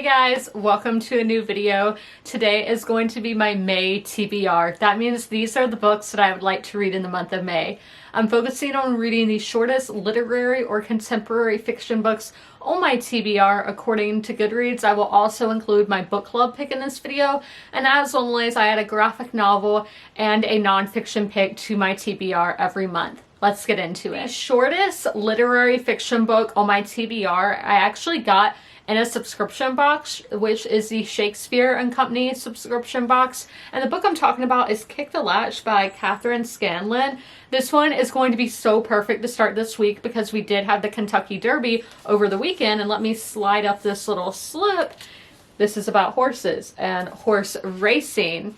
Hey guys, welcome to a new video. Today is going to be my May TBR. That means these are the books that I would like to read in the month of May. I'm focusing on reading the shortest literary or contemporary fiction books on my TBR according to Goodreads. I will also include my book club pick in this video, and as always I add a graphic novel and a nonfiction pick to my TBR every month. Let's get into it. The shortest literary fiction book on my TBR I actually got in a subscription box, which is the Shakespeare and Company subscription box. And the book I'm talking about is Kick the Latch by Katherine Scanlon. This one is going to be so perfect to start this week because we did have the Kentucky Derby over the weekend. And let me slide up this little slip. This is about horses and horse racing.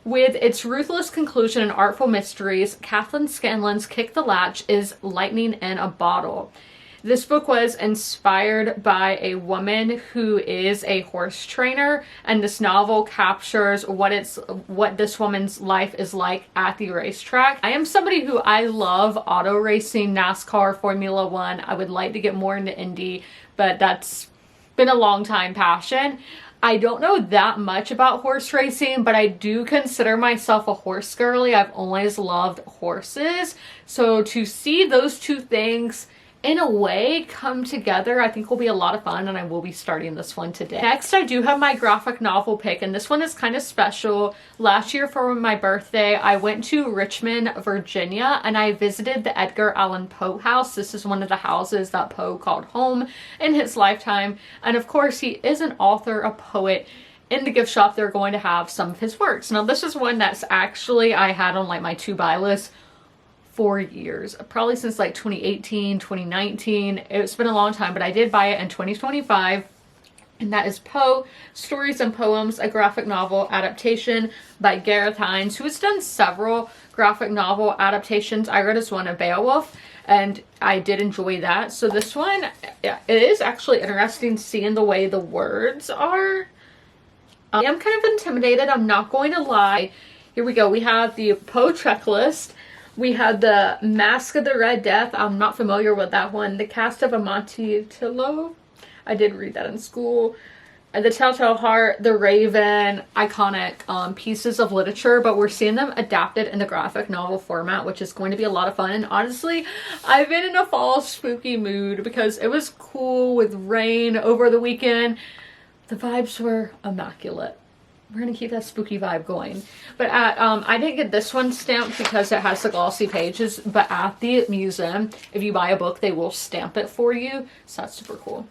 With its ruthless conclusion and artful mysteries, Katherine Scanlon's Kick the Latch is lightning in a bottle. This book was inspired by a woman who is a horse trainer, and this novel captures what this woman's life is like at the racetrack. I am somebody who I love auto racing, NASCAR, Formula One. I would like to get more into Indy, but that's been a long time passion. I don't know that much about horse racing, but I do consider myself a horse girly. I've always loved horses. So to see those two things in a way come together, I think will be a lot of fun, and I will be starting this one today. Next, I do have my graphic novel pick, and this one is kind of special. Last year for my birthday, I went to Richmond, Virginia, and I visited the Edgar Allan Poe house. This is one of the houses that Poe called home in his lifetime, and of course he is an author, a poet. In the gift shop they're going to have some of his works. Now this is one that's actually I had on like my to buy list for years, probably since like 2018, 2019. It's been a long time, but I did buy it in 2025, and that is Poe Stories and Poems, a graphic novel adaptation by Gareth Hines, who has done several graphic novel adaptations. I read his one of Beowulf, and I did enjoy that. So this one, it is actually interesting seeing the way the words are. I am kind of intimidated, I'm not going to lie. Here we go. We have the Poe checklist. We had the Mask of the Red Death. I'm not familiar with that one. The Cast of Amontillado. I did read that in school. And the Telltale Heart, The Raven, iconic pieces of literature, but we're seeing them adapted in the graphic novel format, which is going to be a lot of fun. And honestly, I've been in a fall spooky mood because it was cool with rain over the weekend. The vibes were immaculate. We're gonna keep that spooky vibe going. But at I didn't get this one stamped because it has the glossy pages, but at the museum, if you buy a book, they will stamp it for you. So that's super cool.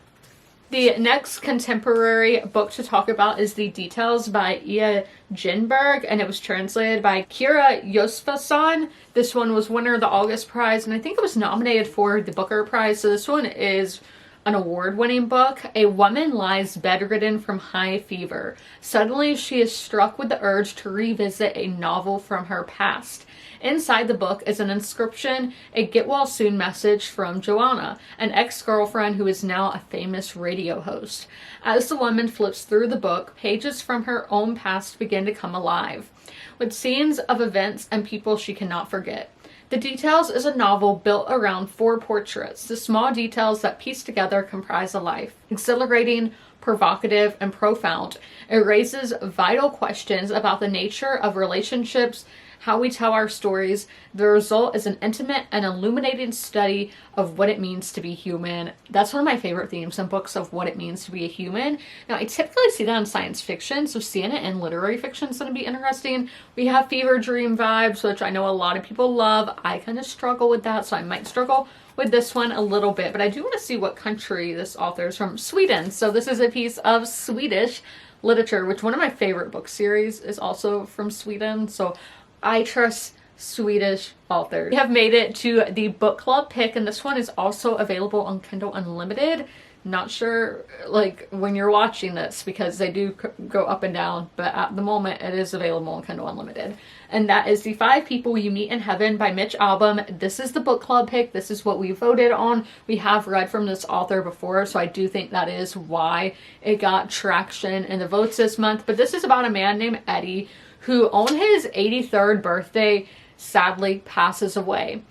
The next contemporary book to talk about is The Details by Ia Ginberg, and it was translated by Kira Josefsson. This one was winner of the August Prize, and I think it was nominated for the Booker Prize. So this one is an award-winning book. A woman lies bedridden from high fever. Suddenly, she is struck with the urge to revisit a novel from her past. Inside the book is an inscription, a get-well-soon message from Joanna, an ex-girlfriend who is now a famous radio host. As the woman flips through the book, pages from her own past begin to come alive, with scenes of events and people she cannot forget. The Details is a novel built around 4 portraits. The small details that piece together comprise a life. Exhilarating, provocative, and profound. It raises vital questions about the nature of relationships, how we tell our stories. The result is an intimate and illuminating study of what it means to be human. That's one of my favorite themes in books, of what it means to be a human. Now, I typically see that in science fiction, so seeing it in literary fiction is going to be interesting. We have fever dream vibes, which I know a lot of people love. I kind of struggle with that, so I might struggle with this one a little bit, but I do want to see what country this author is from. Sweden. So this is a piece of Swedish literature, which one of my favorite book series is also from Sweden. So I trust Swedish authors. We have made it to the book club pick, and this one is also available on Kindle Unlimited. Not sure like when you're watching this because they do go up and down, but at the moment it is available on Kindle Unlimited. And that is The 5 People You Meet in Heaven by Mitch Albom. This is the book club pick. This is what we voted on. We have read from this author before, so I do think that is why it got traction in the votes this month. But this is about a man named Eddie who on his 83rd birthday sadly passes away.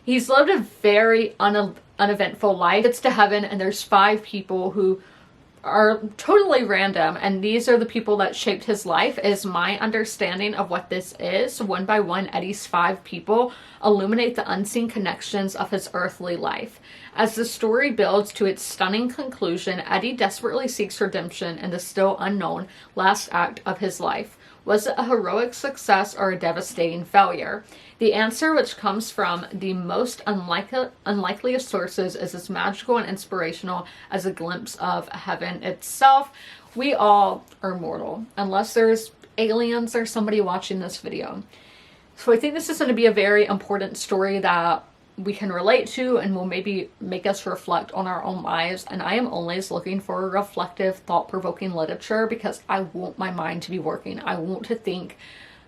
He's lived a very uneventful life. Gets to heaven and there's 5 people who are totally random, and these are the people that shaped his life, is my understanding of what this is. One by one, Eddie's 5 people illuminate the unseen connections of his earthly life. As the story builds to its stunning conclusion, Eddie desperately seeks redemption in the still unknown last act of his life. Was it a heroic success or a devastating failure? The answer, which comes from the most unlikely of sources, is as magical and inspirational as a glimpse of heaven itself. We all are mortal, unless there's aliens or somebody watching this video. So I think this is going to be a very important story that we can relate to and will maybe make us reflect on our own lives. And I am always looking for reflective, thought-provoking literature because I want my mind to be working. I want to think.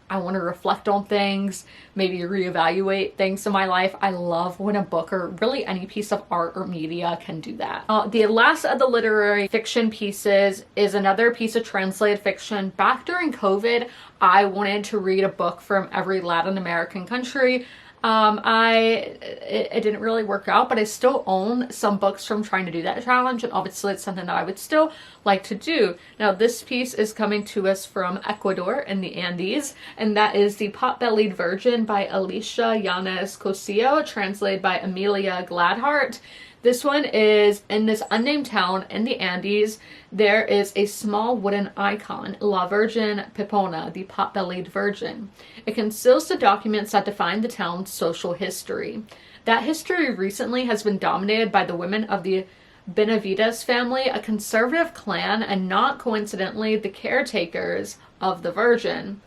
I want to reflect on things, maybe reevaluate things in my life. I love when a book or really any piece of art or media can do that. The last of the literary fiction pieces is another piece of translated fiction. Back during COVID, I wanted to read a book from every Latin American country. It didn't really work out, but I still own some books from trying to do that challenge, and obviously it's something that I would still like to do. Now, this piece is coming to us from Ecuador in the Andes, and that is the Potbellied Virgin by Alicia Yanes Cosillo, translated by Amelia Gladhart. This one is in this unnamed town in the Andes. There is a small wooden icon, La Virgen Pipona, the Potbellied Virgin. It conceals the documents that define the town's social history. That history recently has been dominated by the women of the Benavides family, a conservative clan, and not coincidentally the caretakers of the Virgin.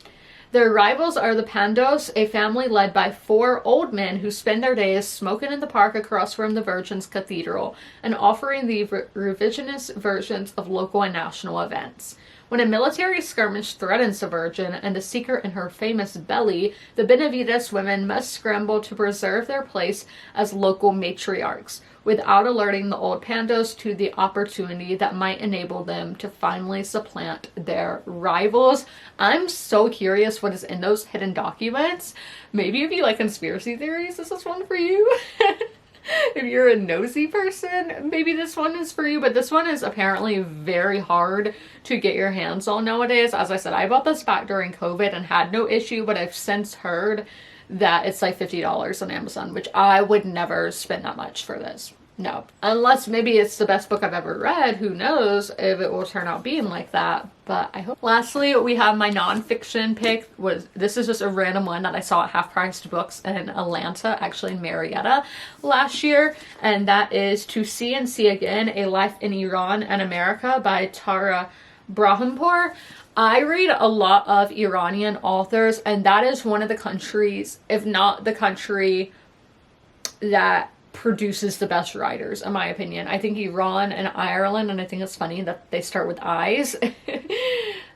Their rivals are the Pandos, a family led by 4 old men who spend their days smoking in the park across from the Virgin's Cathedral and offering the revisionist versions of local and national events. When a military skirmish threatens the Virgin and a secret in her famous belly, the Benavides women must scramble to preserve their place as local matriarchs, without alerting the old Pandos to the opportunity that might enable them to finally supplant their rivals. I'm so curious what is in those hidden documents. Maybe if you like conspiracy theories, this is one for you. If you're a nosy person, maybe this one is for you, but this one is apparently very hard to get your hands on nowadays. As I said, I bought this back during COVID and had no issue, but I've since heard that it's like $50 on Amazon, which I would never spend that much for this. No, unless maybe it's the best book I've ever read. Who knows if it will turn out being like that, but I hope. Lastly, we have my nonfiction pick. This is just a random one that I saw at Half Price Books in Atlanta, actually in Marietta last year, and that is To See and See Again, A Life in Iran and America by Tara Brahimpour. I read a lot of Iranian authors, and that is one of the countries, if not the country, that produces the best writers, in my opinion. I think Iran and Ireland, and I think it's funny that they start with I's,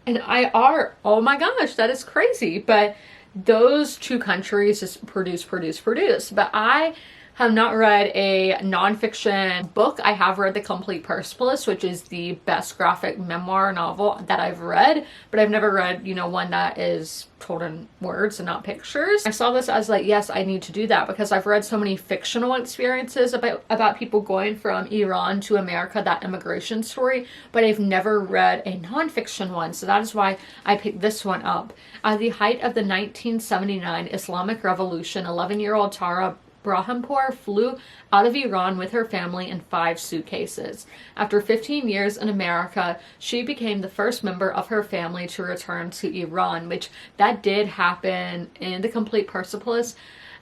and IR, oh my gosh, that is crazy. But those 2 countries just produce. But I have not read a nonfiction book. I have read The Complete Persepolis, which is the best graphic memoir novel that I've read, but I've never read, one that is told in words and not pictures. I saw this as like, yes, I need to do that because I've read so many fictional experiences about people going from Iran to America, that immigration story, but I've never read a nonfiction one, so that is why I picked this one up. At the height of the 1979 Islamic Revolution, 11-year-old Tara Brahimpour flew out of Iran with her family in 5 suitcases. After 15 years in America, she became the first member of her family to return to Iran, which that did happen in The Complete Persepolis.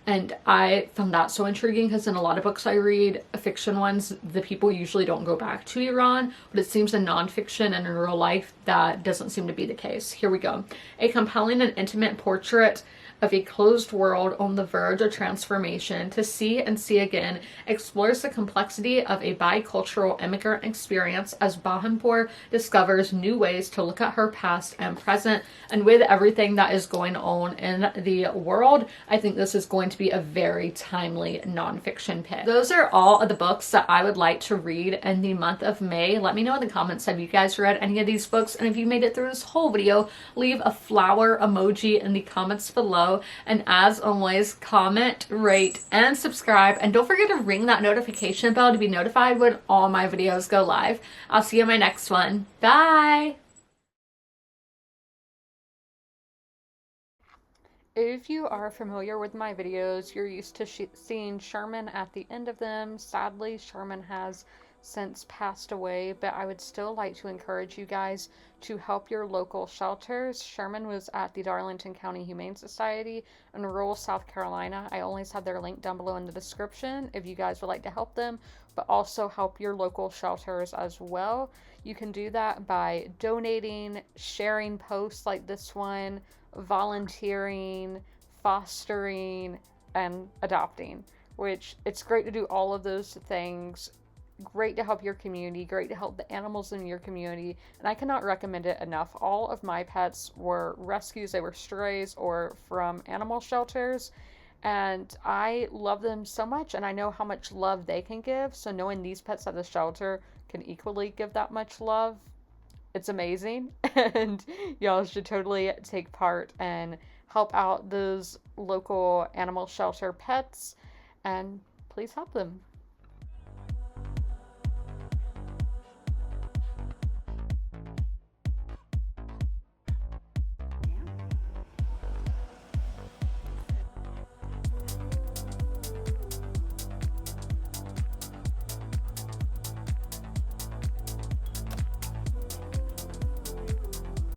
And I found that so intriguing because in a lot of books I read, fiction ones, the people usually don't go back to Iran, but it seems in nonfiction and in real life that doesn't seem to be the case. Here we go. A compelling and intimate portrait of a closed world on the verge of transformation, To See and See Again explores the complexity of a bicultural immigrant experience as Brahimpour discovers new ways to look at her past and present. And with everything that is going on in the world, I think this is going to be a very timely nonfiction pick. Those are all of the books that I would like to read in the month of May. Let me know in the comments, have you guys read any of these books? And if you made it through this whole video, leave a flower emoji in the comments below. below. And as always, comment, rate, and subscribe. And don't forget to ring that notification bell to be notified when all my videos go live. I'll see you in my next one. Bye! If you are familiar with my videos, you're used to seeing Sherman at the end of them. Sadly, Sherman has since passed away, but I would still like to encourage you guys to help your local shelters. Sherman was at the Darlington County Humane Society in rural South Carolina. I always have their link down below in the description if you guys would like to help them, but also help your local shelters as well. You can do that by donating, sharing posts like this one, volunteering, fostering, and adopting, which it's great to do all of those things. Great to help your community, great to help the animals in your community, and I cannot recommend it enough. All of my pets were rescues, they were strays or from animal shelters, and I love them so much, and I know how much love they can give, so knowing these pets at the shelter can equally give that much love, it's amazing. And y'all should totally take part and help out those local animal shelter pets, and please help them.